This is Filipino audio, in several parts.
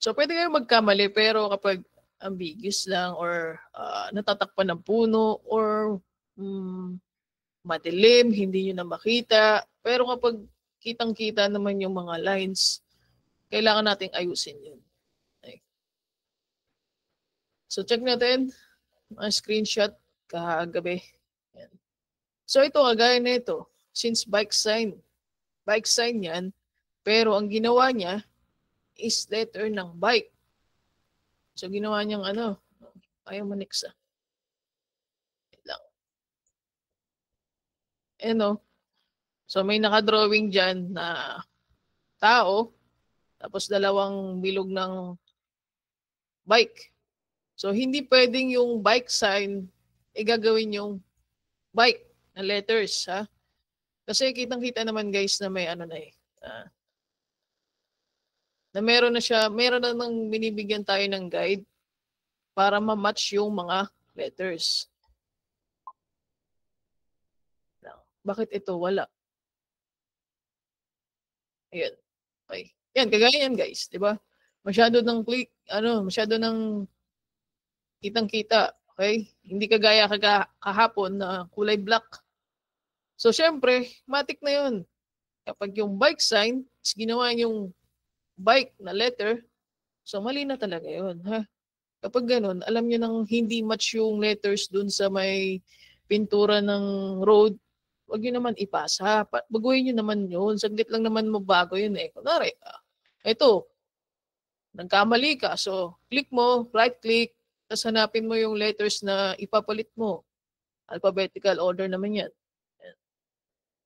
So pwede kayo magkamali pero kapag ambiguous lang or natatakpan ng puno or madilim, hindi nyo na makita. Pero kapag kitang-kita naman yung mga lines, kailangan nating ayusin yun. Okay. So check natin ang screenshot kagabi. Yan. So ito, kagaya na ito. Since bike sign yan, pero ang ginawa niya is letter ng bike. So ginawa niyang ano, ayaw manix ah. Wait lang. Ano, so may nakadrawing dyan na tao, tapos dalawang bilog ng bike. So hindi pwedeng yung bike sign igagawin yung bike na letters, ha? Kasi kitang-kita naman guys na may ano na eh. Na meron na siya, meron na nang binibigyan tayo ng guide para ma-match yung mga letters. Bakit ito wala? Ayan. Okay. Yan, kagaya yan guys, di ba? Masyado ng click, masyado ng kitang-kita. Okay? Hindi kagaya kahapon na kulay black. So, syempre, matik na yun. Kapag yung bike sign, is ginawa yung bike na letter, so mali na talaga yun. Ha? Kapag ganun, alam nyo nang hindi match yung letters dun sa may pintura ng road, wag nyo naman ipasa. Baguhin nyo naman yun. Saglit lang naman mabago yun eh. Kunwari, ito, nagkamali ka. So, click mo, right click, tapos hanapin mo yung letters na ipapalit mo. Alphabetical order naman yan.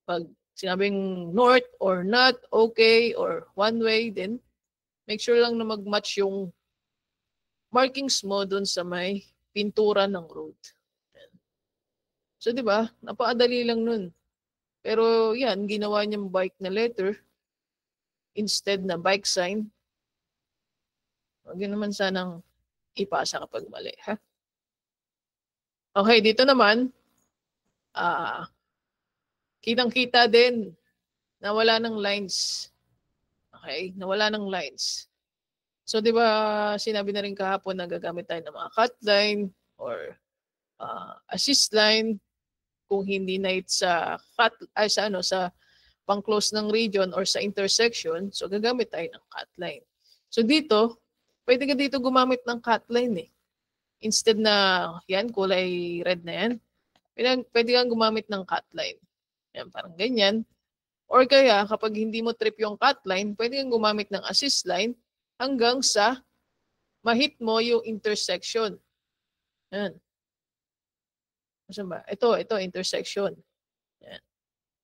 Pag sinabing north or not, okay, or one way, then make sure lang na mag-match yung markings mo dun sa may pintura ng road. So, di ba? Napakadali lang nun. Pero yan, ginawa niyang bike na letter instead na bike sign. Huwag yun naman sanang ipasa kapag mali, ha? Okay, dito naman, kitang-kita din na wala ng lines. Okay, nawala ng lines. So, di ba, sinabi na rin kahapon na gagamit tayo ng mga cut line or assist line kung hindi na sa sa pang-close ng region or sa intersection, so gagamit tayo ng cut line. So dito, pwede ka dito gumamit ng cut line eh. Instead na yan, kulay red na yan, pwede kang gumamit ng cut line. Yan, parang ganyan. Or kaya, kapag hindi mo trip yung cut line, pwede kang gumamit ng assist line hanggang sa ma-hit mo yung intersection. Yan. Ba? Ito, intersection. Yan.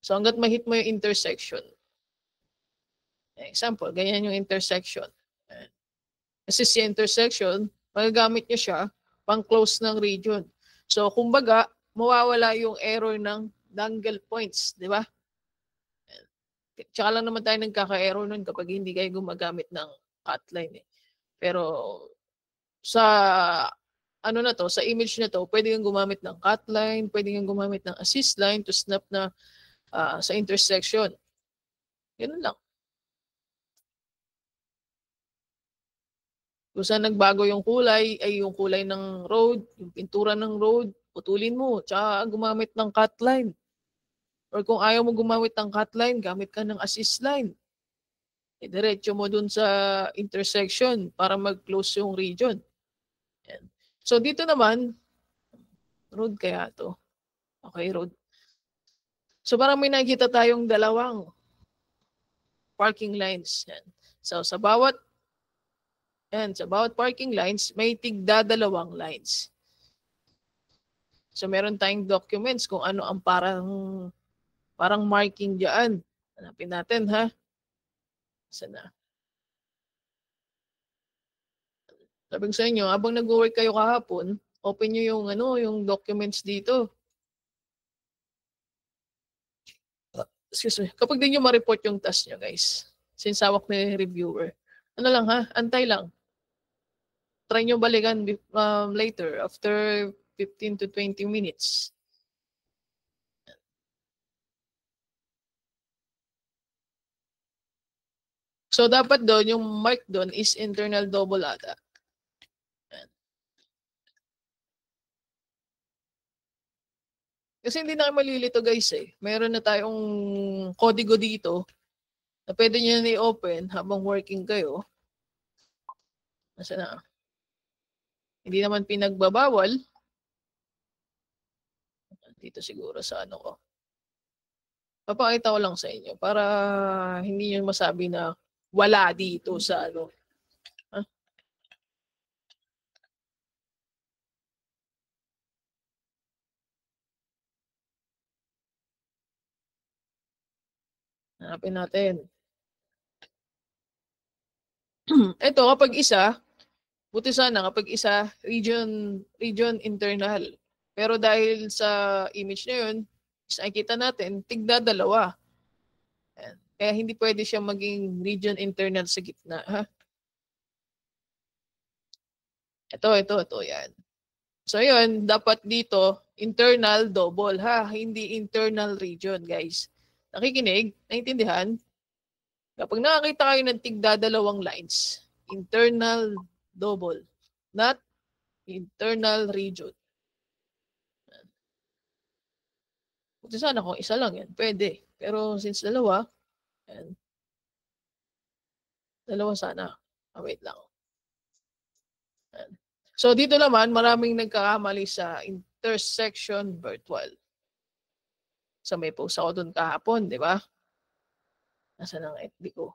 So hanggat ma-hit mo yung intersection. Example, ganyan yung intersection. Yan. Kasi si intersection, magagamit niya siya pang-close ng region. So kumbaga, mawawala yung error ng dangle points, di ba? Tsaka lang naman tayo nagkaka-error nun kapag hindi kayo gumagamit ng cut line eh. Pero sa sa image na to, pwede kang gumamit ng cut line, pwede kang gumamit ng assist line to snap na sa intersection. Ganun lang. Kung saan nagbago yung kulay, ay yung kulay ng road, yung pintura ng road, putulin mo, tsaka gumamit ng cut line. Or kung ayaw mo gumamit ng cut line, gamit ka ng assist line. Diretso mo dun sa intersection para mag-close yung region. Yan. So dito naman, road kaya to. Okay, road. So parang may nakikita tayong dalawang parking lines. Yan. So sa bawat parking lines, may tigda-dalawang lines. So meron tayong documents kung ano ang parang marking diyan. Hanapin natin ha. Sana. Sabi ko sa inyo, habang nag-work kayo kahapon, open nyo yung documents dito. Excuse me. Kapag din nyo ma-report yung task nyo, guys, since hawak ni reviewer, ano lang ha, antay lang. Try nyo balikan later, after 15 to 20 minutes. So, dapat doon, yung mark doon is internal double ata. Kasi hindi na kayo malilito guys eh. Meron na tayong kodigo dito na pwede nyo na i-open habang working kayo. Nasa na? Hindi naman pinagbabawal. Dito siguro sa ano ko. Papakita ko lang sa inyo para hindi nyo masabi na wala dito sa ano. Huh? Hanapin natin. Ito kapag isa, buti sana kapag isa, region internal. Pero dahil sa image na yun, nakikita natin, tigda dalawa. Kaya hindi pwede siya maging region internal sa gitna. Ha? Ito, yan. So yun, dapat dito, internal double ha, hindi internal region guys. Nakikinig? Naintindihan? Kapag nakakita kayo ng tigdadalawang lines, internal double, not internal region. Buti sana kung isa lang yan, pwede. Pero since dalawa, yan, dalawa sana. Wait lang. Yan. So dito naman, maraming nagkakamali sa intersection virtual. So may post ako doon kahapon, di ba? Nasaan ang FB ko?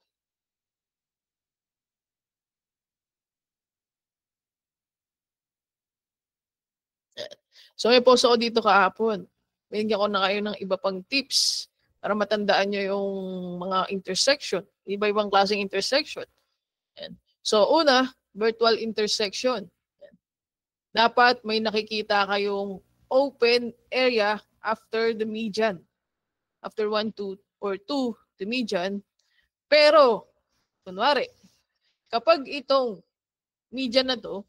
So may post ako dito kahapon. Binigyan ko na kayo ng iba pang tips para matandaan nyo yung mga intersection. Iba-ibang klaseng intersection. Yan. So una, virtual intersection. Yan. Dapat may nakikita kayong open area after the median. After 1, 2, or 2, the median. Pero, kunwari, kapag itong median na to,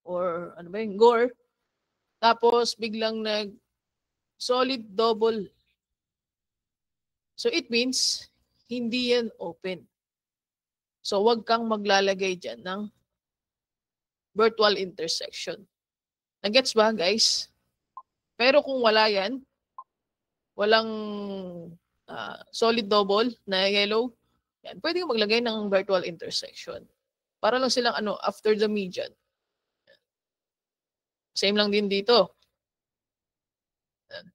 or ano ba yung gore, tapos biglang nag solid double. So it means hindi yan open. So wag kang maglalagay dyan ng virtual intersection. Nagets ba guys? Pero kung wala yan, walang solid double na yellow, yan, pwede kang maglagay ng virtual intersection. Para lang silang ano, after the median. Same lang din dito. Yan.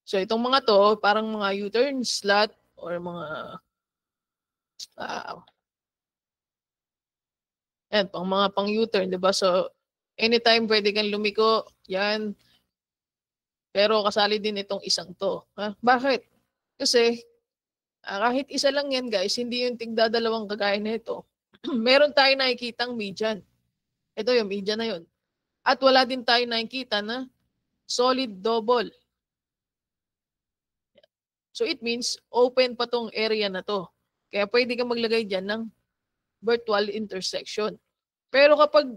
So itong mga to, parang mga U-turn slot or mga yan, pang mga pang U-turn, di ba? So anytime pwede kang lumiko, yan. Pero kasali din itong isang to. Ha? Bakit? Kasi kahit isa lang yan guys, hindi yung tigdadalawang kagaya nito. Meron tayo nakikitang median. Ito yung median na yun. At wala din tayo nakikita na solid double. So it means open pa tong area na to. Kaya pwede kang maglagay dyan ng virtual intersection. Pero kapag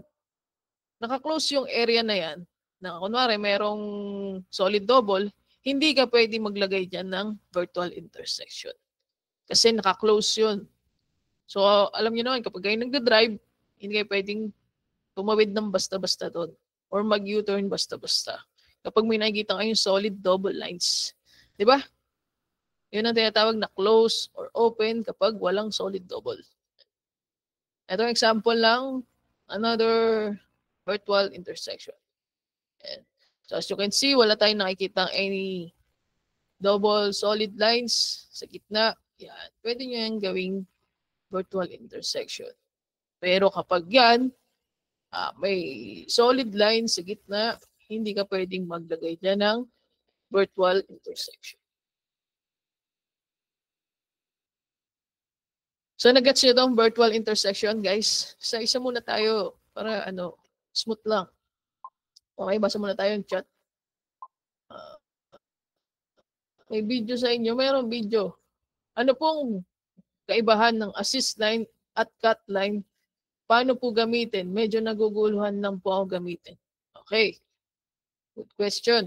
naka-close yung area na yan, na kunwari merong solid double, hindi ka pwede maglagay dyan ng virtual intersection. Kasi naka-close yun. So alam niyo naman, kapag kayo nagda-drive, hindi kayo pwedeng tumawid ng basta-basta doon or mag-U-turn basta-basta. Kapag may nakikita kayong solid double lines. Di ba? Yun ang tinatawag na close or open kapag walang solid double. Ito example lang, another virtual intersection. And so as you can see, wala tayong nakikita any double solid lines sa gitna. Yan. Pwede nyo yan gawing virtual intersection. Pero kapag yan, may solid lines sa gitna, hindi ka pwedeng maglagay dyan ng virtual intersection. So nag-gets nyo itong virtual intersection, guys? Sa isa muna tayo para ano, smooth lang. Okay, basa muna tayo yung chat. May video sa inyo, mayroong video. Ano pong kaibahan ng assist line at cut line? Paano po gamitin? Medyo naguguluhan lang po ako gamitin. Okay. Good question.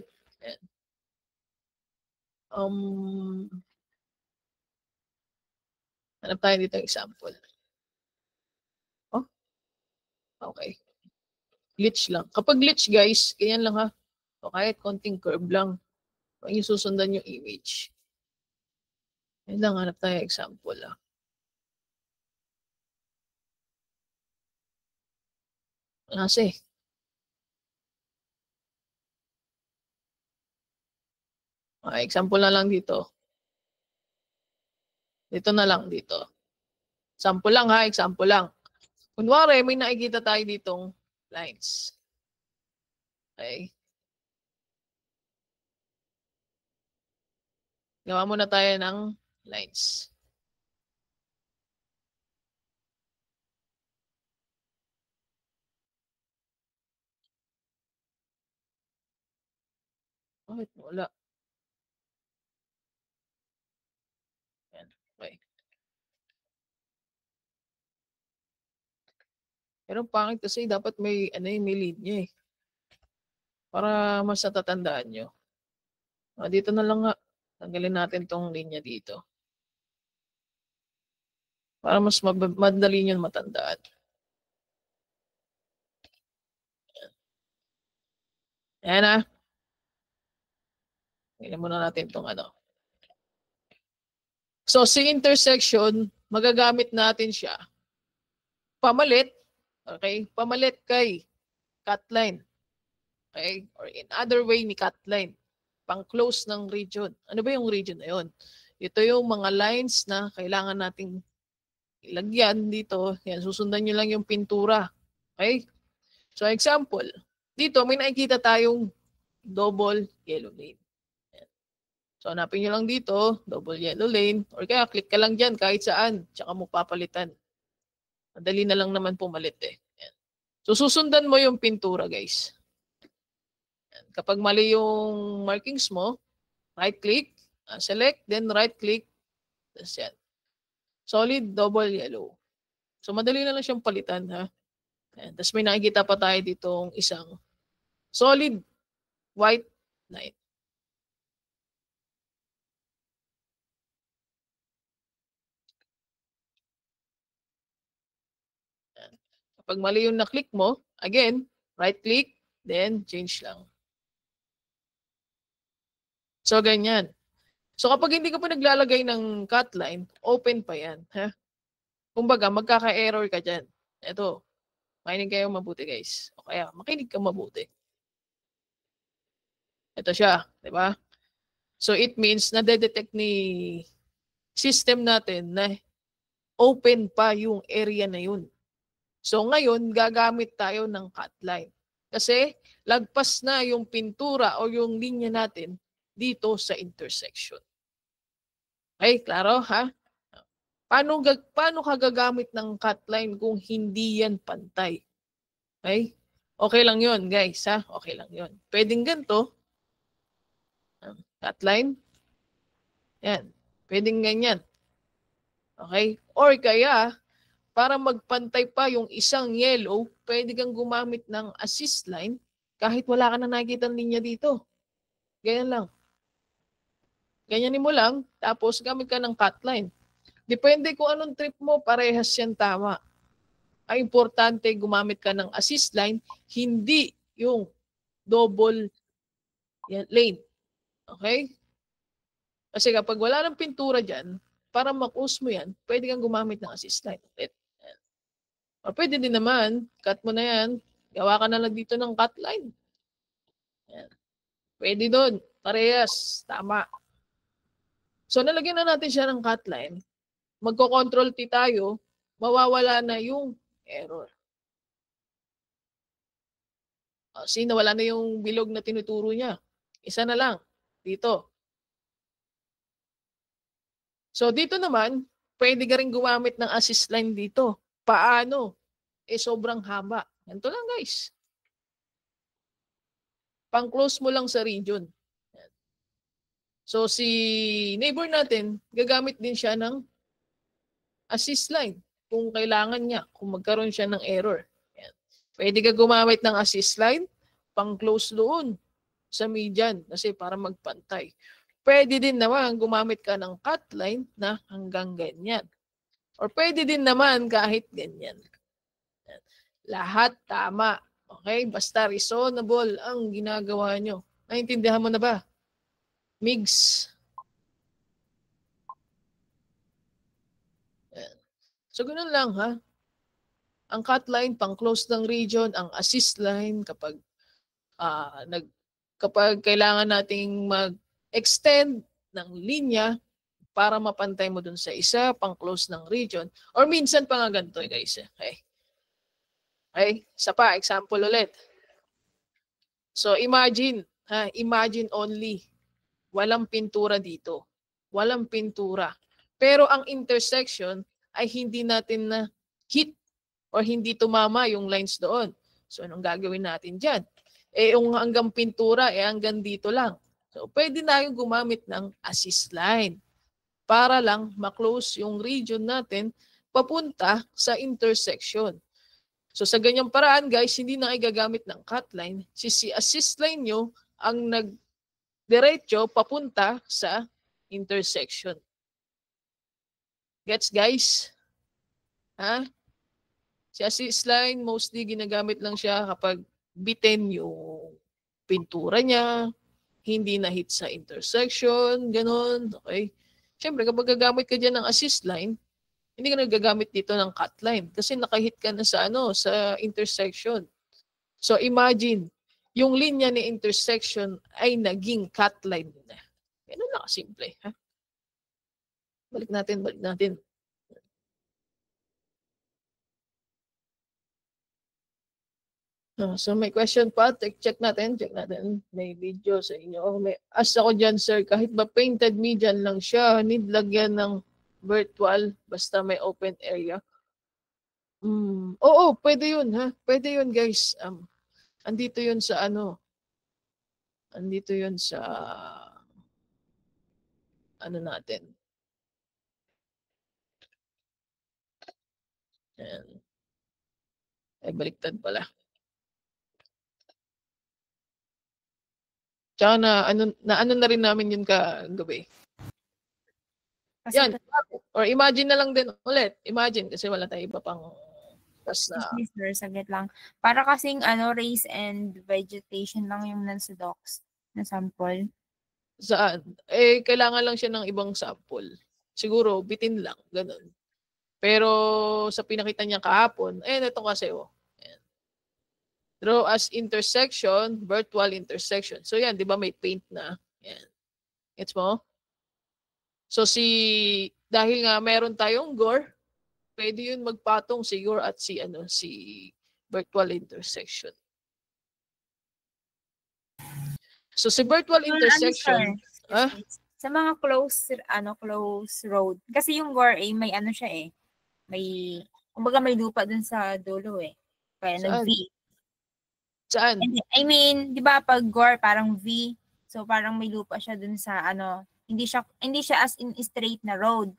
Hanap tayo dito ng example. Oh, okay. Glitch lang. Kapag glitch, guys, ganyan lang ha. O kahit konting curve lang. Huwag yung susundan yung image. Yan lang, hanap tayo ng example. Kasi, example na lang dito. Dito na lang dito. Sample lang ha, example lang. Kunwari, may nakikita tayo ditong lines. Okay. Gawa muna tayo ng lines. Bakit wala? Yan. Okay. Pero pangit kasi dapat may, may lead niya eh. Para mas natatandaan nyo. Dito na lang nga. Tanggalin natin tong linya dito. Para mas madali nyo matandaan. Ayan na. Tingnan muna natin itong ano. So, si intersection, magagamit natin siya. Pamalit. Okay? Pamalit kay cut line. Okay? Or in other way ni cut line. Pang-close ng region. Ano ba yung region na yun? Ito yung mga lines na kailangan nating ilagyan dito. Yan, susundan nyo lang yung pintura. Okay? So, example. Dito, may nakikita tayong double yellow lane. Yan. So, hanapin nyo lang dito, double yellow lane. Or kaya, click ka lang dyan kahit saan. Tsaka mo papalitan. Madali na lang naman pumalit eh. Yan. So, susundan mo yung pintura, guys. Yan. Kapag mali yung markings mo, right-click, select, then right-click. Tapos yan. Solid double yellow. So, madali na lang siyang palitan, ha? Yan. Tapos may nakikita pa tayo ditong isang solid white line. Yan. Kapag mali yung na-click mo, again, right-click, then change lang. So, ganyan. So, kapag hindi ka pa naglalagay ng cut line, open pa yan. Ha? Kumbaga, magkaka-error ka dyan. Ito, makinig kayo mabuti, guys. O kaya, makinig ka mabuti. Ito siya, di ba? So, it means na detect ni system natin na open pa yung area na yun. So, ngayon, gagamit tayo ng cut line. Kasi, lagpas na yung pintura o yung linya natin dito sa intersection. Okay, klaro ha? Paano ka gagamit ng cut line kung hindi yan pantay? Okay? Okay lang yon, guys, ha? Okay lang yon. Pwedeng ganito. Cut line. Yan. Pwedeng ganyan. Okay? Or kaya, para magpantay pa yung isang yellow, pwede kang gumamit ng assist line kahit wala ka na nakikita linya dito. Ganyan lang. Ganyanin mo lang, tapos gamit ka ng cut line. Depende kung anong trip mo, parehas yan tama. Ang importante, gumamit ka ng assist line, hindi yung double lane. Okay? Kasi kapag wala ng pintura dyan, para makus mo yan, pwede kang gumamit ng assist line. O pwede din naman, cut mo na yan, gawa ka na lang dito ng cut line. Yan. Pwede doon, parehas, tama. So nalagyan na natin siya ng cut line, magko-control T tayo, mawawala na yung error. See, nawala na yung bilog na tinuturo niya. Isa na lang, dito. So dito naman, pwede ka rin gumamit ng assist line dito. Paano? Sobrang haba. Ganito lang, guys. Pang-close mo lang sa region. So si neighbor natin, gagamit din siya ng assist line kung kailangan niya, kung magkaroon siya ng error. Yan. Pwede ka gumamit ng assist line, pang-close doon sa median kasi para magpantay. Pwede din naman gumamit ka ng cut line na hanggang ganyan. Or pwede din naman kahit ganyan. Lahat tama. Okay? Basta reasonable ang ginagawa nyo. Naintindihan mo na ba? Migs. So, ganun lang ha. Ang cut line, pang close ng region, ang assist line kapag kapag kailangan nating mag-extend ng linya para mapantay mo dun sa isa, pang close ng region. Or minsan pa nga ganito guys. Okay. Okay? Isa pa, example ulit. So imagine, imagine only, walang pintura dito. Walang pintura. Pero ang intersection ay hindi natin na hit or hindi tumama yung lines doon. So anong gagawin natin dyan? Yung hanggang pintura, hanggang dito lang. So pwede na yung gumamit ng assist line para lang ma-close yung region natin papunta sa intersection. So sa ganyang paraan guys, hindi na gagamit ng cut line. Si assist line nyo ang nagdiretso papunta sa intersection. Gets guys? Ha? Si assist line, mostly ginagamit lang siya kapag bitin yung pintura niya, hindi na hit sa intersection, ganun. Okay? Siyempre, kapag gagamit ka dyan ng assist line, hindi ka nagagamit dito ng cut line kasi nakahit ka na sa sa intersection. So imagine, yung linya ni intersection ay naging cut line na. Ganun lang simple. Ha? Balik natin. So may question pa, check natin. May video sa inyo. May ask ako dyan, sir, kahit ba painted median lang siya, need lagyan ng virtual, basta may open area. Oo, pwede yun, ha? Pwede yun, guys. Andito yun sa andito yun sa natin. Ayan. Ay, baliktad pala. Tsaka na rin namin yun kagabi. Yan. Or imagine na lang din ulit. Imagine kasi wala tayo iba pang Sir, saglit lang. Para kasing race and vegetation lang yung nasa docs na sample. Saan? Kailangan lang siya ng ibang sample. Siguro, bitin lang. Ganun. Pero sa pinakita niya kahapon, ito kasi draw as intersection, virtual intersection. So yan, di ba may paint na? Yan. Gets mo? So dahil nga meron tayong gore, pwede yun magpatong si gore at si virtual intersection. So si virtual intersection, sa mga close road, kasi yung gore may siya may kumbaga may lupa dun sa dulo kaya nag-V. Saan? I mean, 'di ba pag gore parang V, so parang may lupa siya dun sa hindi siya as in straight na road.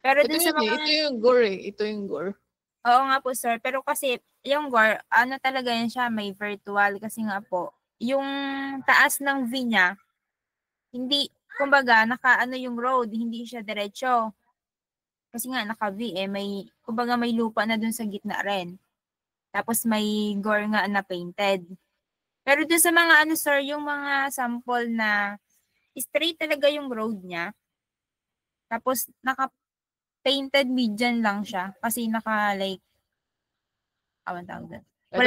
Pero dun sa mga ito yung gore ito yung gore. Oo nga po sir, pero kasi yung gore talaga yan siya, may virtual kasi nga po yung taas ng V niya hindi kumbaga naka yung road, hindi siya diretso. Kasi nga naka V may kumbaga may lupa na dun sa gitna rin. Tapos may gore nga na painted. Pero doon sa mga sir, yung mga sample na straight talaga yung road niya. Tapos naka-painted median lang siya kasi wala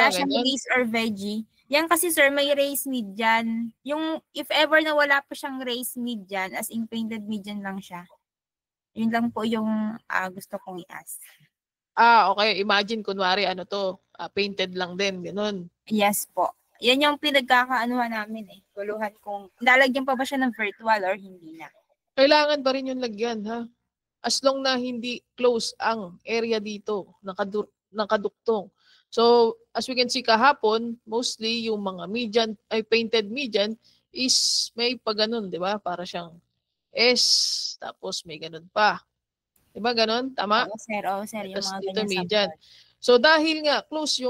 siyang race or veggie. Yan kasi sir, may race median. Yung if ever na wala pa siyang race median, as in painted median lang siya. Yun lang po yung gusto kong i-ask. Okay. Imagine, kunwari, painted lang din, ganun. Yes po. Yan yung pinagkakaanuhan namin Tuluhan kung lalagyan pa ba siya ng virtual or hindi na. Kailangan pa rin yung lagyan, ha? As long na hindi close ang area dito, nakaduktong. So, as we can see kahapon, mostly yung mga median, painted median is may pa ganun, di ba? Para siyang S, tapos may ganun pa. Diba ganun? Tama? Oo, sir. Yung mga dito median. So dahil nga close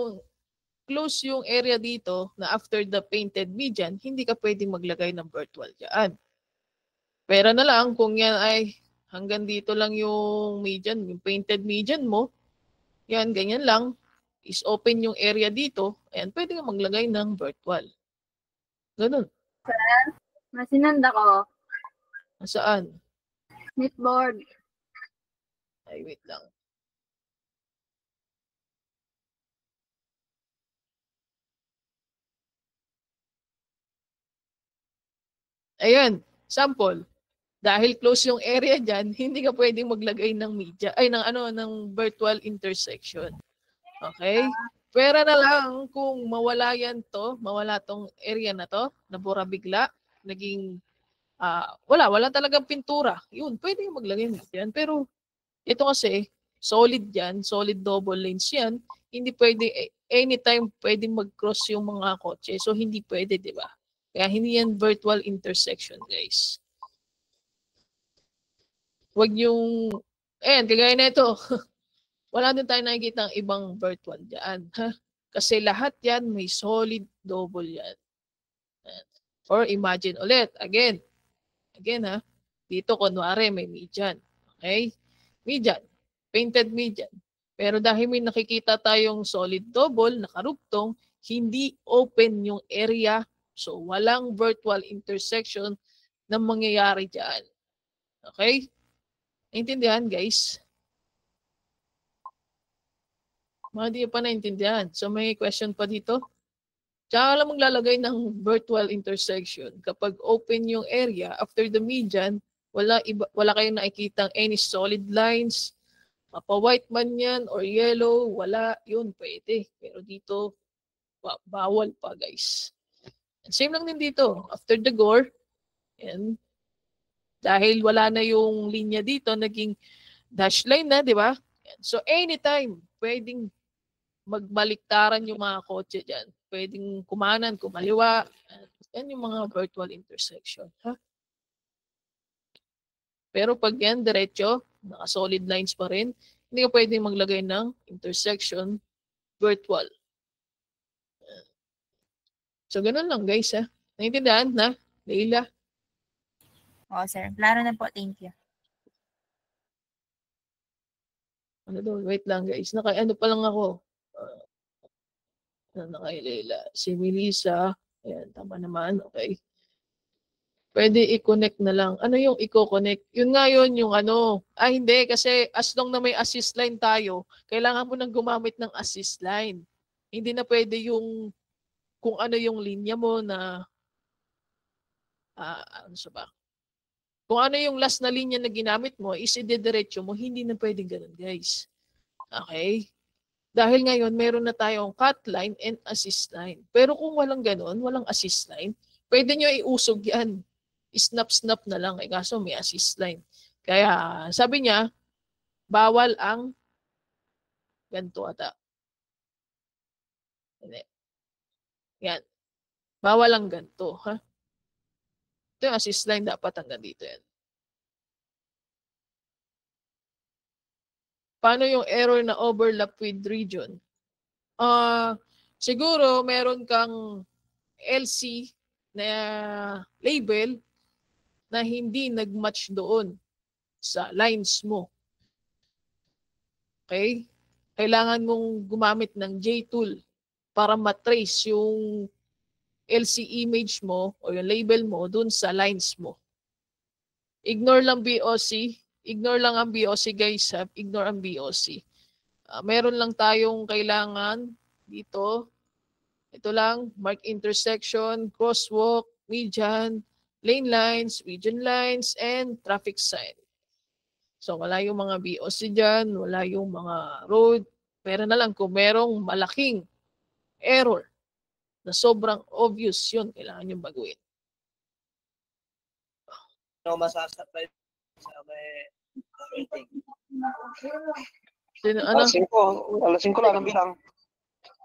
yung area dito na after the painted median, hindi ka pwedeng maglagay ng virtual dyan. Pero na lang kung yan ay hanggang dito lang yung median, yung painted median mo. Yan, ganyan lang. Is open yung area dito. Ayan, pwede ka maglagay ng virtual. Ganun. Sir, masinanda ko. Saan? Netboard. Ay, wait lang. Ayan, sample. Dahil close yung area dyan, hindi ka pwedeng maglagay ng media, ay ng virtual intersection. Okay? Pwera na lang kung mawala tong area na to, nabura bigla, naging wala talagang pintura. Yun, pwede maglagay ng yan. Pero ito kasi, solid yan, solid double lanes yan. Hindi pwede, anytime pwede mag-cross yung mga kotse. So, hindi pwede, di ba? Kaya hindi yan virtual intersection, guys. Huwag yung, kagaya na ito. Wala din tayo nakikita ang ibang virtual dyan. Ha? Kasi lahat yan may solid double yan. Or imagine ulit, again ha, dito kunwari may median. Okay? Median, painted median. Pero dahil may nakikita tayong solid double, nakarugtong, hindi open yung area. So, walang virtual intersection na mangyayari dyan. Okay? Naintindihan, guys? Mga di pa naintindihan. So, may question pa dito? Tsaka lang maglalagay ng virtual intersection. Kapag open yung area, after the median, wala kayong nakikitang any solid lines, mapa-white man yan or yellow, wala, yun pwede. Pero dito, bawal pa guys. And same lang din dito. After the gore, and dahil wala na yung linya dito, naging dash line na, di ba? So anytime, pwedeng magbaliktaran yung mga kotse dyan. Pwedeng kumanan, kumaliwa. Yan yung mga virtual intersection. Ha? Pero pag yan, diretso, naka-solid lines pa rin, hindi ka pwedeng maglagay ng intersection virtual. So, ganun lang guys. Ha? Naintindihan na? Leila? Oo, sir. Klaro na po. Thank you. Ano daw? Wait lang guys. Ano pa lang ako? Kay Leila. Si Melissa. Ayan, tama naman. Okay. Pwede i-connect na lang. Ano yung i-connect? Yun nga yun, yung ano. Hindi. Kasi as long na may assist line tayo, kailangan mo nang gumamit ng assist line. Hindi na pwede yung kung ano yung linya mo na ano sa ba? Kung ano yung last na linya na ginamit mo, is idediretso mo, hindi na pwedeng ganun, guys. Okay? Dahil ngayon, meron na tayong cut line and assist line. Pero kung walang ganun, walang assist line, pwede nyo iusog yan. Snap-snap na lang. Kaso may assist line. Kaya sabi niya, bawal ang ganito ata. Yan. Bawal ang ganito. Ha? Ito yung assist line, dapat hanggang dito yan. Paano yung error na overlap with region? Siguro meron kang LC na label na hindi nag-match doon sa lines mo. Okay? Kailangan mong gumamit ng J-tool para matrace yung LC image mo o yung label mo doon sa lines mo. Ignore lang BOC. Ignore lang ang BOC guys. Ignore ang BOC. Meron lang tayong kailangan dito. Ito lang, mark intersection, crosswalk, median, lane lines, region lines, and traffic sign. So wala yung mga BOC dyan, wala yung mga road. Pero na lang kung merong malaking error na sobrang obvious yun, kailangan yung baguhin. No, masasabay sa may meeting. Sino, ano? Alas 5 lang ang bilang.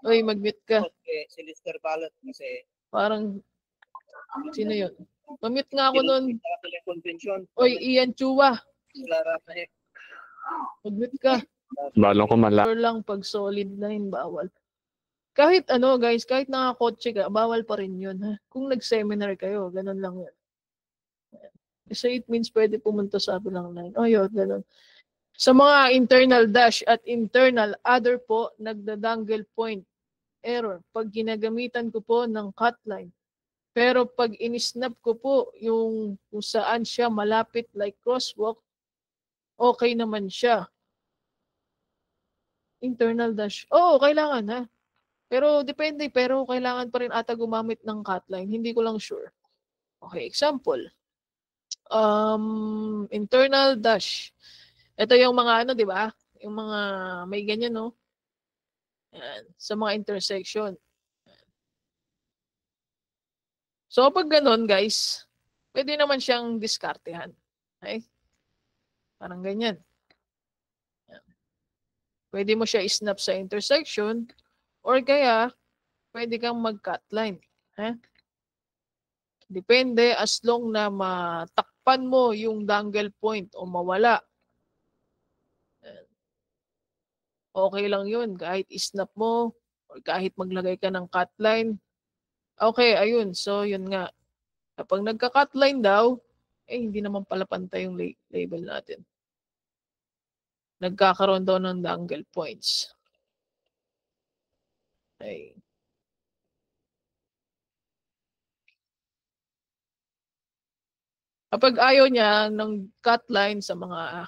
Oy, mag-mute ka. Okay, si Lister Balot kasi Parang, sino yun? Mag-mute nga ako nun. Convention. Oy, Ian Chua. Mag-mute ka. Balong ko Or lang pag solid line, bawal. Kahit ano guys, kahit nakakotse ka, bawal pa rin yun. Ha? Kung nag-seminar kayo, ganun lang yun. Kasi it means pwede pumunta sa kabilang line. O yun, ganun. Sa mga internal dash at internal other po, nagda-dangle point error pag ginagamitan ko po ng cut line. Pero pag in-snap ko po yung kung saan siya malapit like crosswalk, okay naman siya. Internal dash. Oo, kailangan ha. Pero depende, pero kailangan pa rin ata gumamit ng cut line. Hindi ko lang sure. Okay, example. Internal dash. Ito yung mga ano, di ba? Yung mga may ganyan, no? Yan, sa mga intersection. So, pag ganun, guys, pwede naman siyang diskartehan. Okay? Parang ganyan. Yan. Pwede mo siya isnap sa intersection or kaya pwede kang mag-cut line. Depende as long na matakpan mo yung dangle point o mawala. Okay lang yun kahit isnap mo or kahit maglagay ka ng cut line. Okay, ayun. So, yun nga. Kapag nagka-cut line daw, hindi naman pala pantay yung label natin. Nagkakaroon daw ng dangle points. Okay. Kapag ayaw niya ng cut line sa mga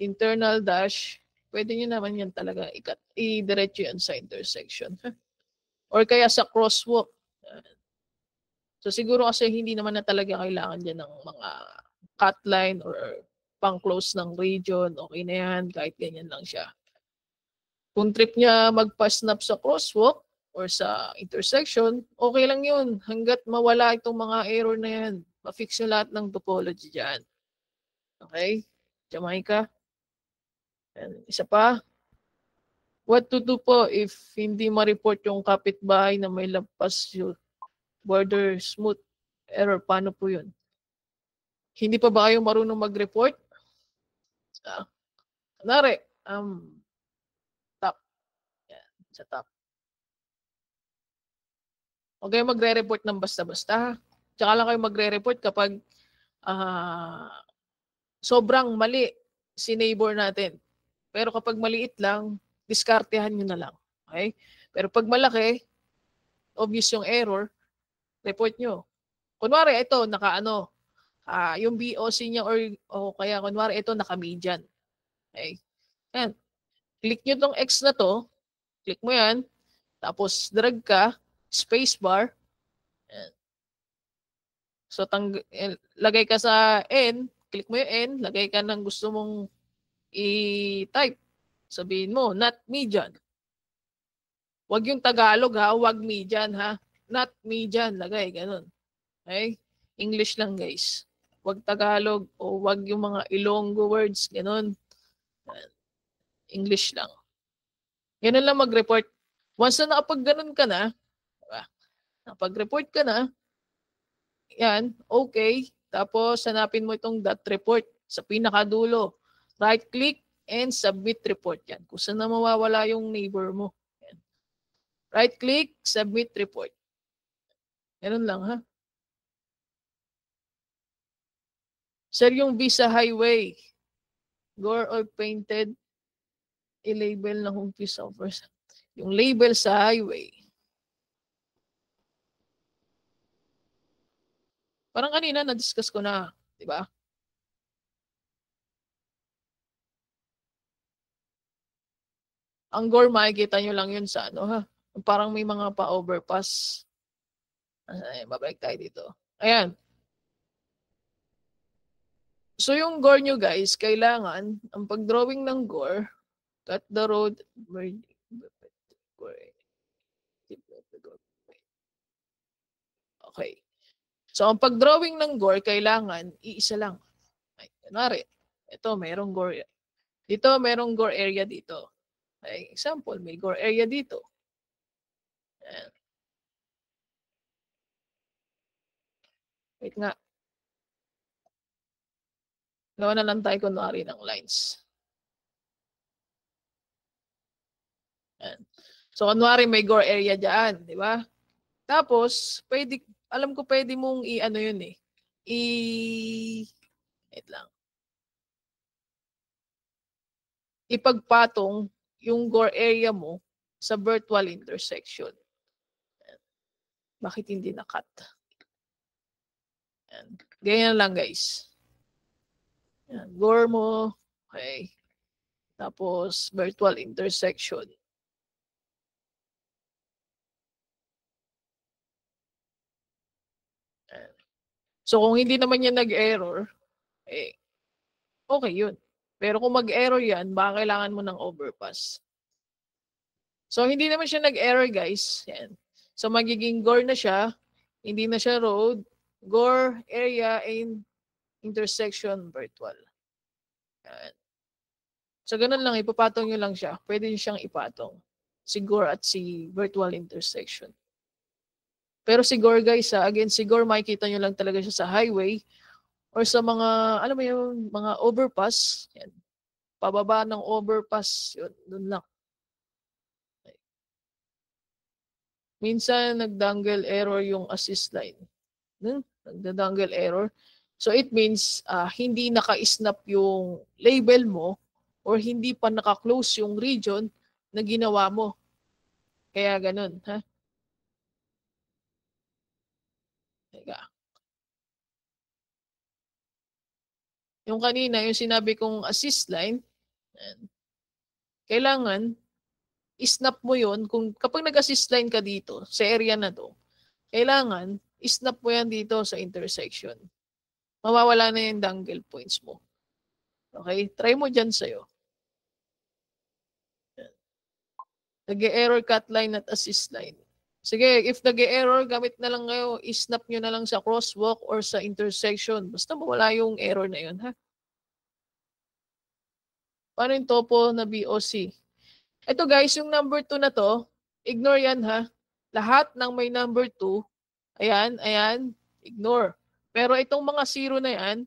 internal dash, pwede niyo naman yan talaga i-diretso yan sa intersection. Or kaya sa crosswalk. So siguro kasi hindi naman na talaga kailangan dyan ng mga cut line or pang-close ng region. Okay na yan, kahit ganyan lang siya. Kung trip niya magpa-snap sa crosswalk or sa intersection, okay lang yun. Hanggat mawala itong mga error na yan. Ma-fix yung lahat ng topology dyan. Okay? Jamaica. And isa pa. What to do po if hindi ma-report yung kapitbahay na may lampas yung border smooth error? Paano po yun? Hindi pa ba kayo marunong mag-report? Kunwari, top. Yan, sa top. Huwag kayo magre-report ng basta-basta. Tsaka lang kayo magre-report kapag sobrang mali si neighbor natin. Pero kapag maliit lang, diskartehan nyo na lang. Okay? Pero pag malaki, obvious yung error, report nyo. Kunwari, ito, yung BOC niya o kaya kunwari, ito, naka-median. Okay? Yan. Click nyo tong X na to, click mo yan, tapos drag ka, spacebar, yan. So, lagay ka sa N, click mo yung N, lagay ka ng gusto mong i-type. Sabihin mo, not median. Huwag yung Tagalog ha, huwag median ha. Not median, lagay, ganun. Okay? English lang guys. Huwag Tagalog o huwag yung mga Ilonggo words, ganun. English lang. Ganun lang mag-report. Once na nakapag-ganun ka na, diba? Nakapag-report ka na, yan, okay. Tapos, hanapin mo itong dot report sa pinakadulo. Right-click and submit report yan. Kung saan na mawawala yung neighbor mo. Yan. Right-click, submit report. Ganun lang, ha? Sir, yung Visa Highway, gore or painted, i-label na kung piece offers. Yung label sa highway. Parang kanina na-discuss ko na, di ba? Ang gore, makikita nyo lang yun sa ano, ha? Parang may mga pa-overpass. Babalik tayo dito. Ayan. So yung gore nyo guys, kailangan, ang pag-drawing ng gore, cut the road, okay. So ang pag-drawing ng gore, kailangan, iisa lang. Ay, kunwari, ito, merong gore. Dito, merong gore area dito. Okay, example, may gore area dito. Ayan. Wait nga. Gawa na lang tayo kunwari ng lines. Ayan. So, kunwari may gore area dyan, di ba? Tapos, alam ko pwede mong i-ano yun eh. wait lang. Ipagpatong yung gore area mo sa virtual intersection. Bakit hindi na-cut? Ganyan lang guys. Yan, gore mo. Okay. Tapos virtual intersection. Yan. So kung hindi naman yan nag-error, okay yun. Pero kung mag-error yan, baka kailangan mo ng overpass. So hindi naman siya nag-error guys. Yan. So magiging gore na siya. Hindi na siya road. Gore area and intersection virtual. Yan. So ganun lang, ipapatong nyo lang siya. Pwede nyo siyang ipatong. Si gore at si virtual intersection. Pero si gore guys, again, si gore makikita nyo lang talaga siya sa highway or sa mga, alam mo yung mga overpass. Yan. Pababa ng overpass. Yun, dun lang. Minsan, nag-dangle error yung assist line. Nagda-dangle error. So, it means, hindi naka-snap yung label mo or hindi pa naka-close yung region na ginawa mo. Kaya ganun, ha? Teka. Yung kanina, yung sinabi kong assist line, kailangan, snap mo yun. Kapag nag-assist line ka dito, sa area na to, kailangan, snap mo yan dito sa intersection. Mawawala na yung dangle points mo. Okay? Try mo dyan sa'yo. Nag-error cut line at assist line. Sige, if nag-error, gamit na lang kayo, snap nyo na lang sa crosswalk or sa intersection. Basta mawala yung error na yun, ha? Paano yung topo na BOC? Ito guys, yung number 2 na to, ignore yan ha. Lahat ng may number 2, ayan, ignore. Pero itong mga 0 na yan,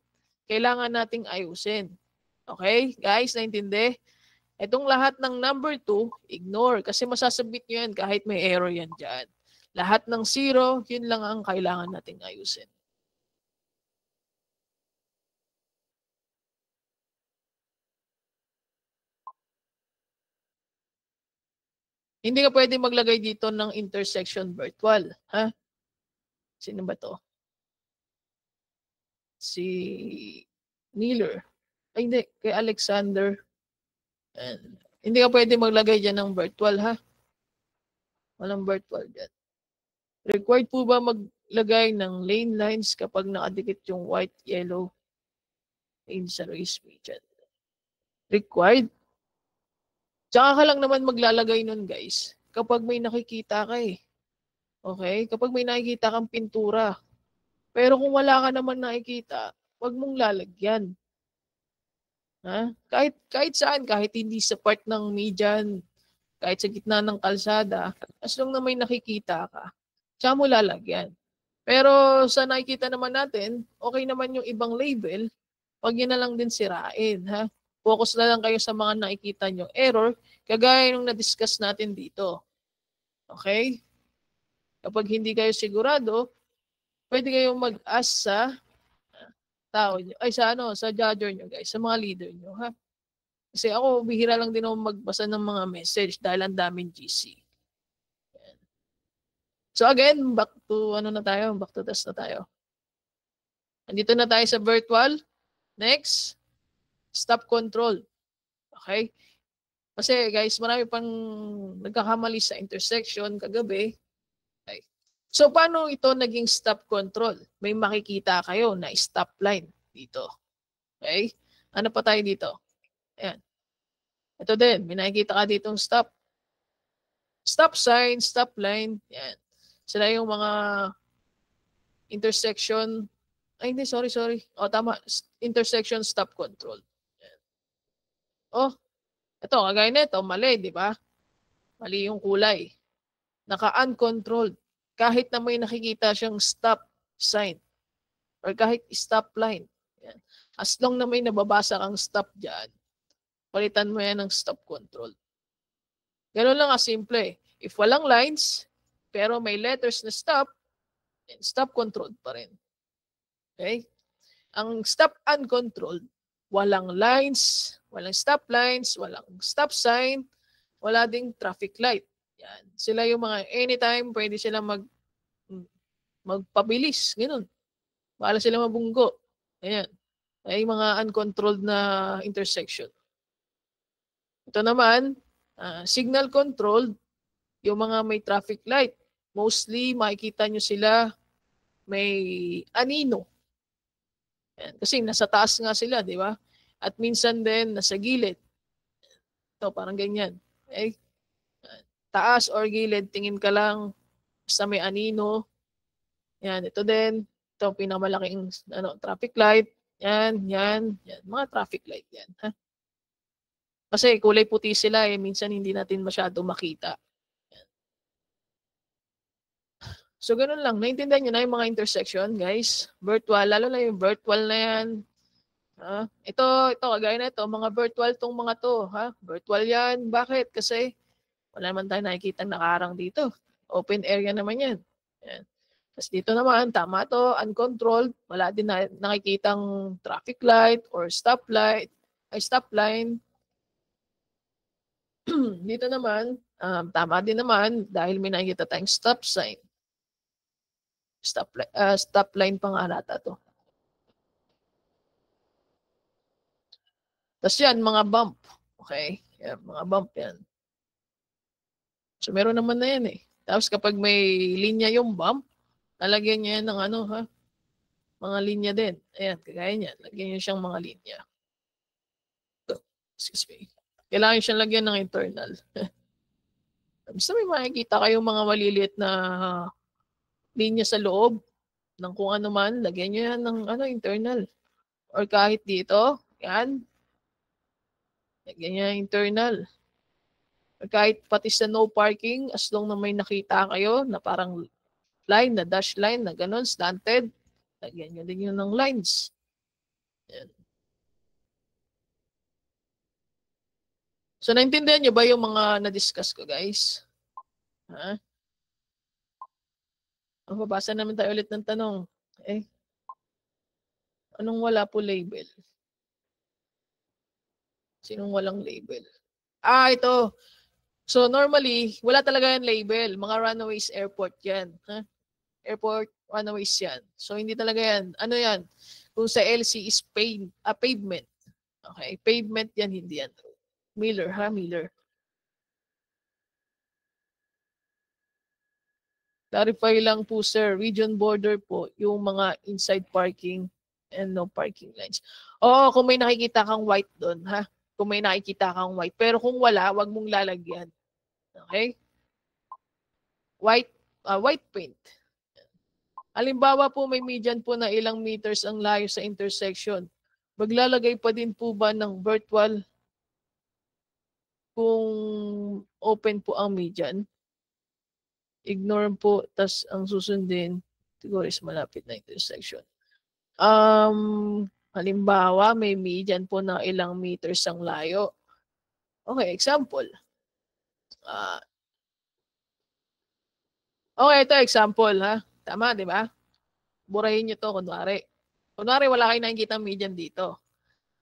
kailangan nating ayusin. Okay, guys, naintindi? Itong lahat ng number 2, ignore. Kasi masasabit nyo yan kahit may error yan dyan. Lahat ng 0, yun lang ang kailangan nating ayusin. Hindi ka pwede maglagay dito ng intersection virtual. Ha? Sino ba to? Si Neeler. Ay, hindi. Kay Alexander. And, hindi ka pwede maglagay dyan ng virtual, ha? Walang virtual dyan. Required po ba maglagay ng lane lines kapag nakadikit yung white, yellow lane sa race region? Required? Tsaka ka lang naman maglalagay nun, guys, kapag may nakikita ka eh. Okay? Kapag may nakikita kang pintura. Pero kung wala ka naman nakikita, wag mong lalagyan. Ha? Kahit saan, kahit hindi sa part ng median, kahit sa gitna ng kalsada, as long na may nakikita ka, siya mo lalagyan. Pero sa nakikita naman natin, okay naman yung ibang label, wag yun na lang din sirain. Ha? Focus na lang kayo sa mga nakikita nyo error, kagaya nung na-discuss natin dito. Okay? Kapag hindi kayo sigurado, pwede kayong mag-ask sa tao nyo, ay sa judger nyo guys, sa mga leader nyo, ha? Kasi ako, bihira lang din ako magbasa ng mga message dahil ang daming GC. Yan. So again, back to test na tayo. Andito na tayo sa virtual. Next, stop control. Okay? Kasi guys, marami pang nagkakamali sa intersection kagabi. Okay. So paano ito naging stop control? May makikita kayo na stop line dito. Okay? Ano pa tayo dito? Ayan. Ito din, may nakikita ka ditong stop. Stop sign, stop line. Ayan. Sila yung mga intersection. Ay, hindi, sorry. O, tama. Intersection stop control. Ayan. Oh, ito, kagaya nito, mali, di ba? Mali yung kulay. Naka-uncontrolled. Kahit na may nakikita siyang stop sign or kahit stop line. Ayan. As long na may nababasa kang stop dyan, palitan mo yan ng stop control. Ganun lang simple. If walang lines, pero may letters na stop, stop control pa rin. Okay? Ang stop uncontrolled, walang lines, walang stop lines, walang stop sign, wala ding traffic light. Yan. Sila yung mga anytime pwede sila magpabilis, ganoon. Bahala sila mabunggo. Ayan. Ay mga uncontrolled na intersection. Ito naman, signal controlled, yung mga may traffic light. Mostly, makikita nyo sila may anino. Ayan. Kasi nasa taas nga sila, di ba? At minsan din, nasa gilid. Ito, parang ganyan. Okay? Taas or gilid, tingin ka lang sa may anino. Yan, ito din. Ito, pinakamalaking traffic light. Yan. Mga traffic light yan. Ha? Kasi kulay puti sila minsan hindi natin masyado makita. Yan. So, ganun lang. Naintindihan nyo na yung mga intersection, guys. Virtual, lalo na yung virtual na yan. Ito, kagaya na ito, mga virtual tong mga to. Virtual yan. Bakit? Kasi wala naman tayo nakikitang nakaharang dito. Open area naman yan. Yan. Tapos dito naman, tama to, uncontrolled. Wala din nakikitang traffic light or stop line. Dito naman, tama din naman dahil may nakikita tayong stop sign. Stop line pa nga nata to. Tapos yan, mga bump. Okay? Yan, mga bump yan. So meron naman na yan Tapos kapag may linya yung bump, lalagyan niya yan ng mga linya din. Ayan, kagaya niyan. Lagyan niya siyang mga linya. Excuse me. Kailangan siyang lagyan ng internal. Basta may makikita kayong mga maliliit na linya sa loob ng kung ano man, lagyan niyo yan ng internal. Or kahit dito, yan. Lagyan niya internal. Or kahit pati sa no parking, as long na may nakita kayo na parang line, na dash line, na ganun, slanted, lagyan niyo din yun ng lines. Yan. So, naintindihan niyo ba yung mga na-discuss ko, guys? Babasa naman tayo ulit ng tanong. Anong wala po label? Sinong walang label? Ito. So, normally, wala talaga yan label. Mga runaways airport yan. Airport runaways yan. So, hindi talaga yan. Ano yan? Kung sa LC is pavement. Okay, pavement yan, hindi yan. Miller, Miller. Clarify lang po, sir. Region border po, yung mga inside parking and no parking lines. Oo, kung may nakikita kang white doon, Kung may nakikita kang white. Pero kung wala, wag mong lalagyan. Okay? White paint. Halimbawa po, may median po na ilang meters ang layo sa intersection. Maglalagay pa din po ba ng virtual kung open po ang median? Ignore po, tas ang susundin, siguro is malapit na intersection. Halimbawa, may median po na ilang meters ang layo. Okay, example. Okay, ito example, Tama, di ba? Burahin nyo to, kunwari. Kunwari, wala kayo nakikita median dito.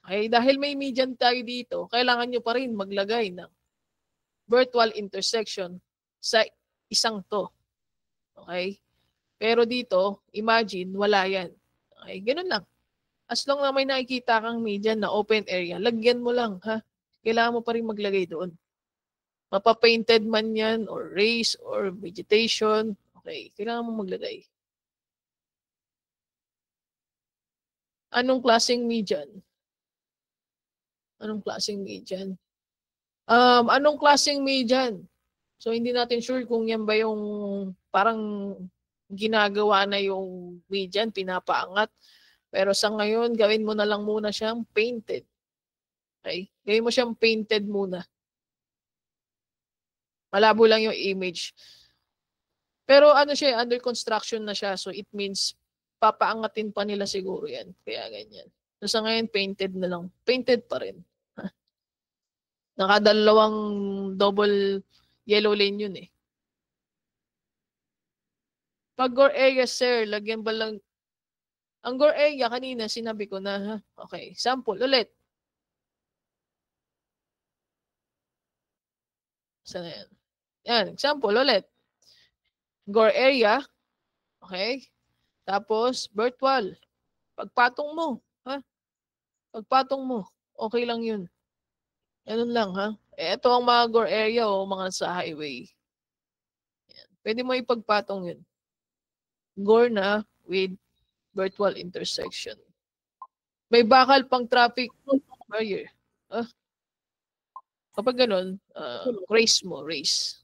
Okay, dahil may median tayo dito, kailangan nyo pa rin maglagay ng virtual intersection sa isang to. Okay? Pero dito, imagine, wala yan. Okay? Ganun lang. As long na may nakikita kang median na open area, lagyan mo lang, Kailangan mo pa rin maglagay doon. Mapapainted man yan, or race, or vegetation. Okay, kailangan mo maglagay. Anong klaseng median? Anong klaseng median? Anong klaseng median? So, hindi natin sure kung yan ba yung parang ginagawa na yung median, pinapaangat. Pero sa ngayon, gawin mo na lang muna siyang painted. Okay? Gawin mo siyang painted muna. Malabo lang yung image. Pero ano siya, under construction na siya. So, it means papaangatin pa nila siguro yan. Kaya ganyan. So, sa ngayon, painted na lang. Painted pa rin. Nakadalawang double yellow lane yun Pag gore area, sir, lagyan ba lang Ang gore area, kanina sinabi ko na, ha? Okay, sample ulit. Saan na yan? Yan, example ulit. Gore area, okay? Tapos, birth wall. Pagpatong mo, ha? Pagpatong mo, okay lang yun. Ganun lang, ha? Ito ang mga gore area o mga sa highway. Yan. Pwede mo ipagpatong yun. Gore na with birth wall intersection. May bakal pang traffic barrier. Kapag ganun, race mo, race.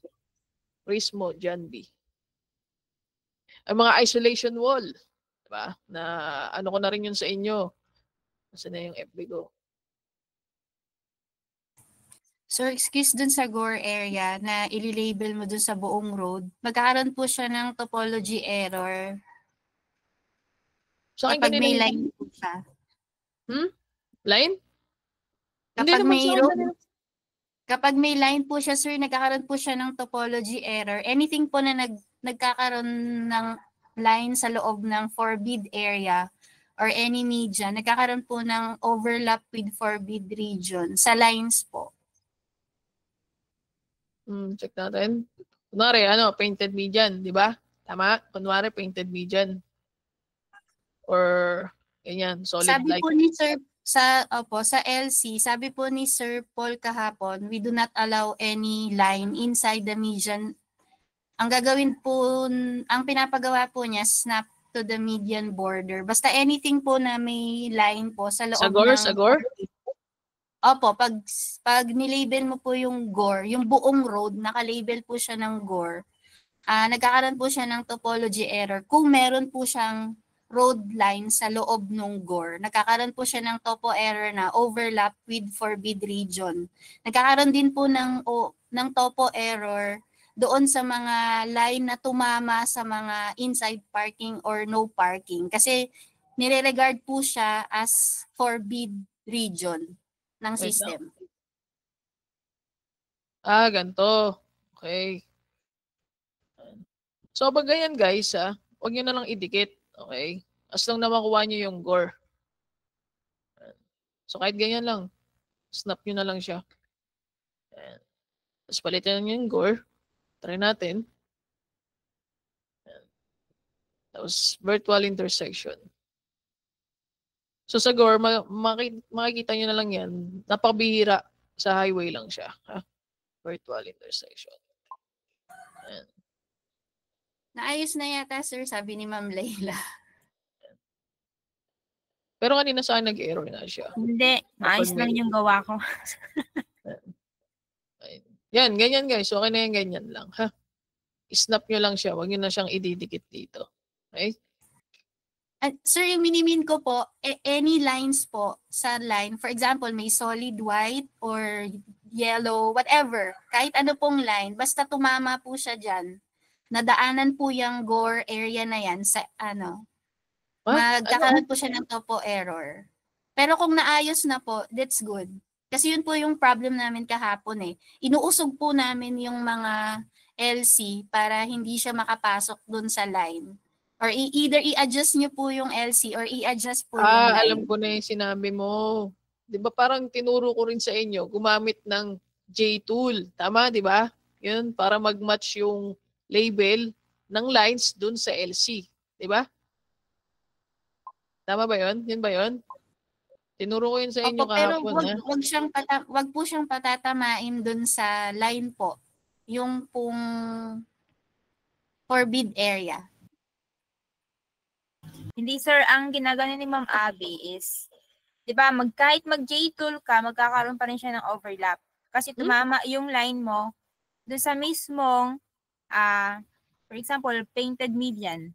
Race mo, John B. Ang mga isolation wall, diba? Na ano ko na rin yun sa inyo. Kasi na yung FB ko. So, excuse dun sa gore area na ililabel mo dun sa buong road, magkakaroon po siya ng topology error Sa akin kapag kanina may hindi. line po siya. Line? Hindi Kapag naman may sa akin road, kanina. kapag may line po siya, sir, nagkakaroon po siya ng topology error. Anything po na nagkakaroon ng line sa loob ng forbid area or any media, nagkakaroon po ng overlap with forbid region sa lines po. Check natin. Kunwari, painted median, di ba? Tama? Kunwari, painted median. Or, ganyan, solid Sabi light. po ni Sir, sa LC, sabi po ni Sir Paul kahapon, we do not allow any line inside the median. Ang gagawin po, ang pinapagawa po niya, snap to the median border. Basta anything po na may line po sa loob Sagor, ng... sagor? Opo, pag nilabel mo po yung gore, yung buong road, nakalabel po siya ng gore, nagkakaroon po siya ng topology error. Kung meron po siyang road line sa loob ng gore, nagkakaroon po siya ng topo error na overlap with forbid region. Nagkakaroon din po ng topo error doon sa mga line na tumama sa mga inside parking or no parking. Kasi nire-regard po siya as forbid region ng Wait system. Ganito. Okay. So, pag ganyan guys, huwag nyo na lang idikit. Okay? As lang na makuha nyo yung gore. So, kahit ganyan lang, snap nyo na lang siya. Ayan. Tapos palitan nyo yung gore. Try natin. Ayan. Tapos, virtual intersection. So, sa gore, makikita nyo na lang yan. Napakabihira. Sa highway lang siya. Virtual intersection. Ayan. Naayos na yata, sir, sabi ni Ma'am Layla. Pero kanina sa akin nag-error na siya. Hindi, maayos lang yung gawa ko. Yan, ganyan guys. Okay na yan, ganyan lang. Snap nyo lang siya. Huwag nyo na siyang ididikit dito. Okay? Sir, yung minimin ko po, any lines po sa line, for example, may solid white or yellow, whatever, kahit ano pong line, basta tumama po siya dyan, nadaanan po yung gore area na yan sa magkakaroon po siya ng topo error. Pero kung naayos na po, that's good. Kasi yun po yung problem namin kahapon eh. Inuusog po namin yung mga LC para hindi siya makapasok dun sa line. Or either i-adjust nyo po yung LC or i-adjust po yung line. Alam ko na yung sinabi mo. Di ba parang tinuro ko rin sa inyo, gumamit ng J-tool. Tama, di ba? Yun, para mag-match yung label ng lines dun sa LC. Di ba? Tama ba yun? Yun ba yun? Tinuro ko yun sa inyo kahapon. Pero wag po siyang patatamain dun sa line po. Yung pong forbid area. Hindi sir, ang ginagano ni Ma'am Abby is, 'di ba, kahit mag-J-tool ka, magkakaroon pa rin siya ng overlap. Kasi tumama yung line mo doon sa mismong for example, painted median.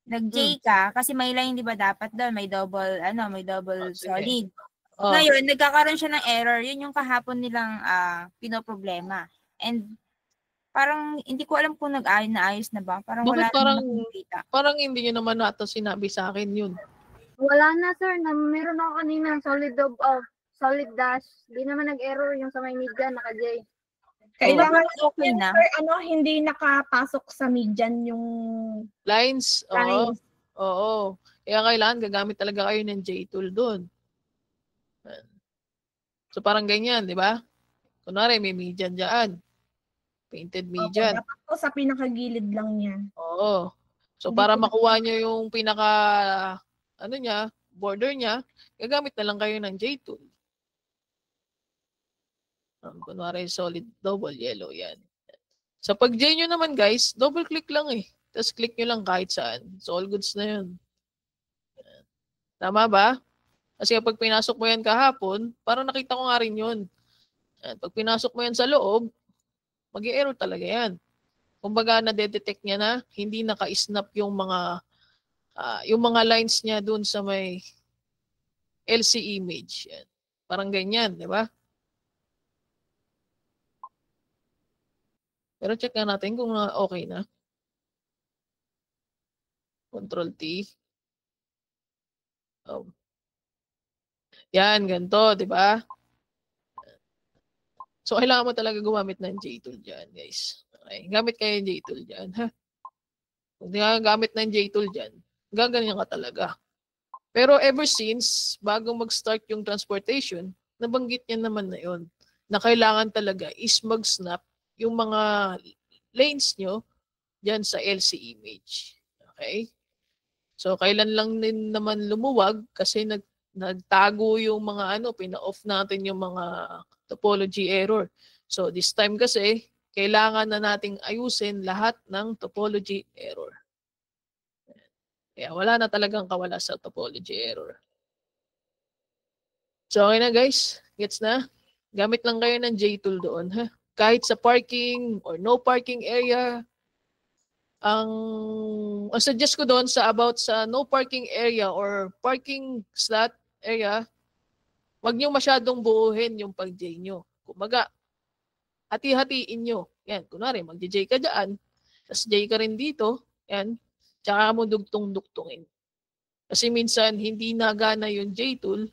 Nag-J ka kasi may line 'di ba dapat doon, may double solid. Ngayon, nagkakaroon siya ng error. Yun yung kahapon nilang pinoproblema. And parang hindi ko alam kung naayos na ba. Parang bakit wala namang nakikita. Parang hindi nyo naman nato sinabi sa akin yun. Wala na sir, meron ako kanina solid dash. Di naman nag-error yung sa may median, naka-J. Kailangan okay na. Sir, hindi nakapasok sa median yung lines. lines. Oo. Kaya kailangan gagamit talaga kayo ng J-tool doon. So parang ganyan, di ba? Kunwari may median dyan. Painted median. Dapat po sa pinakagilid lang niya. Oo. So Hindi para po- makuha nyo yung pinaka, ano niya, border niya, gagamit na lang kayo ng J-tool. Kunwari solid double yellow yan. Sa pag J nyo naman guys, double click lang eh. Tapos click nyo lang kahit saan. So all goods na yun. Tama ba? Kasi kapag pinasok mo yan kahapon, parang nakita ko nga rin yun. Pag pinasok mo yan sa loob, mag-i-error talaga yan. Kumbaga na-detect niya na hindi naka-snap yung mga lines niya dun sa may LC image. Yan. Parang ganyan, di ba? Pero check nga natin kung okay na. Control T. Oh. Yan, ganito, di ba? So, kailangan mo talaga gumamit ng J-tool dyan, guys. Okay, gamit kayo ng J-tool dyan, ha? Kung di ka gamit ng J-tool dyan, gaganyan ka talaga. Pero ever since, bago mag-start yung transportation, nabanggit niya naman na yun, na kailangan talaga is mag-snap yung mga lanes nyo dyan sa LC image. Okay? So, kailan lang din naman lumuwag kasi nagtago yung mga pina-off natin yung mga topology error. So, this time kasi, kailangan na nating ayusin lahat ng topology error. Kaya wala na talagang kawala sa topology error. So, okay na guys. Gets na? Gamit lang kayo ng J-tool doon. Ha? Kahit sa parking or no parking area, ang suggest ko doon about sa no parking area or parking slot area, wag niyo masyadong buuhin yung pag-J nyo. Kumaga, hati-hatiin nyo. Yan, kunwari, mag-J ka dyan, tapos J ka rin dito, yan, tsaka mo dugtong-dugtongin. Kasi minsan, hindi nagana yung J-tool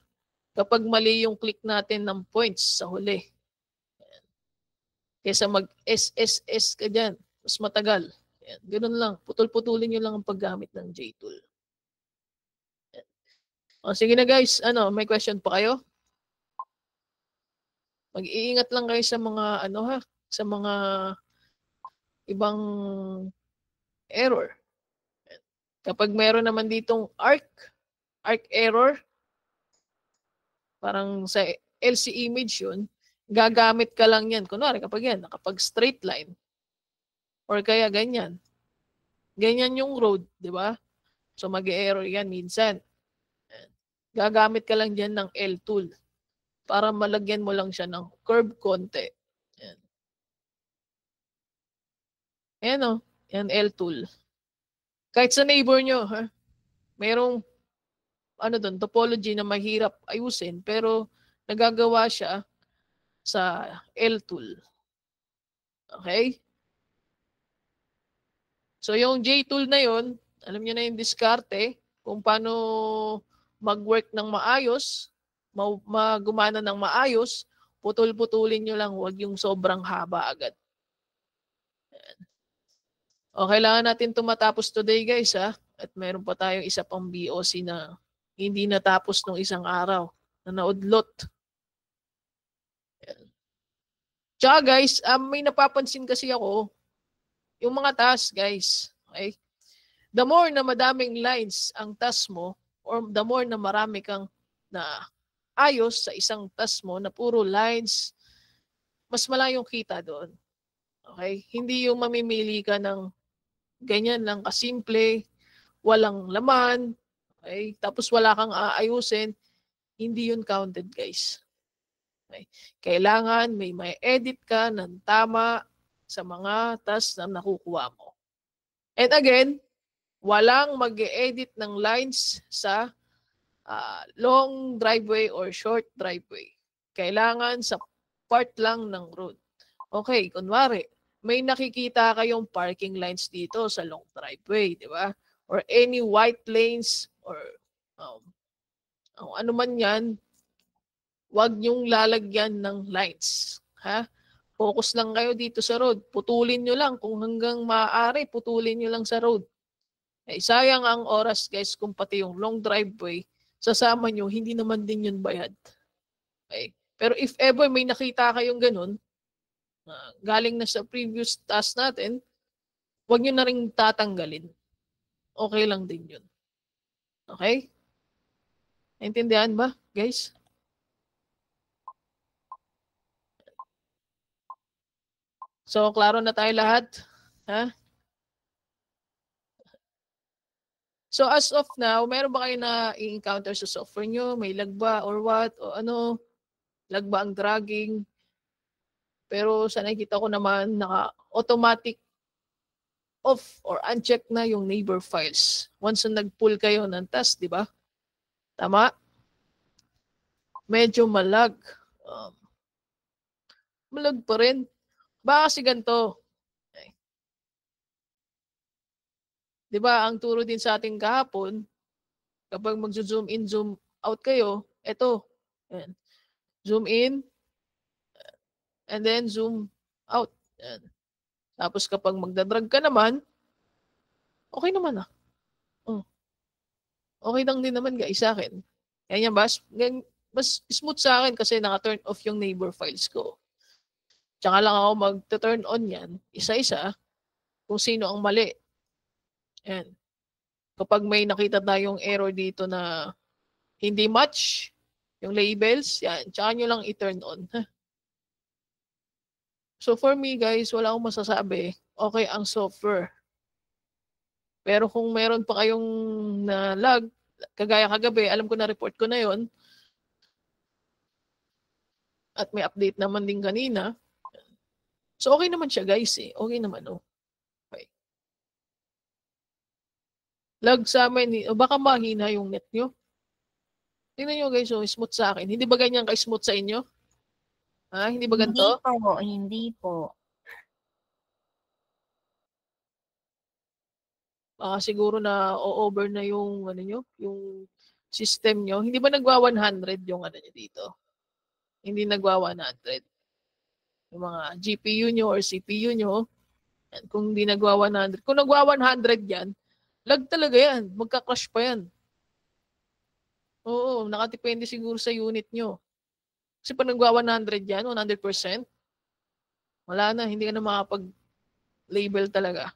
kapag mali yung click natin ng points sa huli. Yan. Kesa mag-SSS ka dyan, mas matagal. Yan, ganun lang. Putol-putulin nyo lang ang paggamit ng J-tool. O, sige na guys, may question pa kayo? Mag-iingat lang kayo sa mga sa mga ibang error. Kapag meron naman ditong arc error, parang sa LC image yun, gagamit ka lang yan. Kunwari kapag yan, nakapag straight line, or kaya ganyan. Ganyan yung road, di ba? So mag-error yan minsan. Gagamit ka lang dyan ng L tool para malagyan mo lang siya ng curve konti. Yan. Ayan o. Yan L tool. Kahit sa neighbor nyo, ha? Merong doon, topology na mahirap ayusin pero nagagawa siya sa L tool. Okay? So yung J tool na yon, alam niyo na yung diskarte kung paano mag-work ng maayos, magumana ng maayos, putol-putulin nyo lang, huwag yung sobrang haba agad. O, kailangan natin tumatapos today guys ha. At meron pa tayong isa pang BOC na hindi natapos nung isang araw na naudlot. Tsaka guys, may napapansin kasi ako, yung mga task guys, okay? The more na madaming lines ang task mo, or the more na marami kang na ayos sa isang task mo na puro lines, mas malayong kita doon. Okay? Hindi yung mamimili ka ng ganyan lang kasimple, walang laman, okay? Tapos wala kang aayusin, hindi yun counted guys. Okay? Kailangan may edit ka ng tama sa mga tasks na nakukuha mo. And again, walang mag-e-edit ng lines sa long driveway or short driveway. Kailangan sa part lang ng road. Okay, kunwari, may nakikita kayong parking lines dito sa long driveway, di ba? Or any white lanes or ano man yan, wag niyong lalagyan ng lines. Ha? Focus lang kayo dito sa road. Putulin nyo lang. Kung hanggang maaari, putulin nyo lang sa road. Eh, sayang ang oras guys kung pati yung long driveway, sasama nyo, hindi naman din yun bayad. Okay? Pero if ever may nakita kayong ganun, galing na sa previous task natin, huwag nyo na rin tatanggalin. Okay lang din yun. Okay? Naintindihan ba, guys? So, klaro na tayo lahat? Ha? So, as of now, meron ba kayo na i-encounter sa software nyo? May lag ba or what? O ano? Lag ba ang dragging? Pero sa nakikita ko naman, naka-automatic off or uncheck na yung neighbor files. Once na nag-pull kayo ng task, di ba? Tama? Medyo malag. Malag pa rin. Baka kasi ganito. Okay. Di ba, ang turo din sa ating kahapon, kapag mag-zoom in, zoom out kayo, eto. Ayan. Zoom in, and then zoom out. Ayan. Tapos kapag magdadrag ka naman, okay naman ah. Okay lang din naman guys sa akin. Kaya mas smooth sa akin kasi naka-turn off yung neighbor files ko. Tsaka lang ako mag-turn on yan, isa-isa, kung sino ang mali. Ayan. Kapag may nakita tayong error dito na hindi match yung labels, yan, tsaka nyo lang i-turn on. So for me guys, wala akong masasabi. Okay ang software. Pero kung meron pa kayong na lag, kagaya kagabi, alam ko na report ko na yon. At may update naman din kanina. So okay naman siya guys eh. Okay naman oh. Okay. Lag sa amin, o baka mahina yung net nyo. Tingnan nyo guys, oh, smooth sa akin. Hindi ba ganyan ka-smooth sa inyo? Ha? Hindi ba ganito? Hindi po. Baka siguro na over na yung ano nyo, yung system nyo. Hindi ba nagwa 100 yung ano nyo dito? Hindi nagwa 100. Yung mga GPU nyo or CPU nyo, kung hindi nagwa 100. Kung nagwa 100 yan, lag talaga yan. Magka-crash pa yan. Oo, nakadepende siguro sa unit nyo. Kasi pag nagwa 100 yan, 100%, wala na, hindi ka na makapag-label talaga.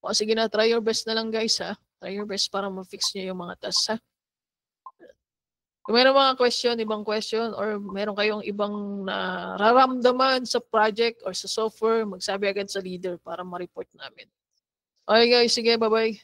O sige na, try your best na lang guys ha. Try your best para ma-fix nyo yung mga tasks ha. Kung meron mga question, ibang question, or meron kayong ibang nararamdaman sa project or sa software, magsabi agad sa leader para ma-report namin. Okay guys, sige, bye-bye.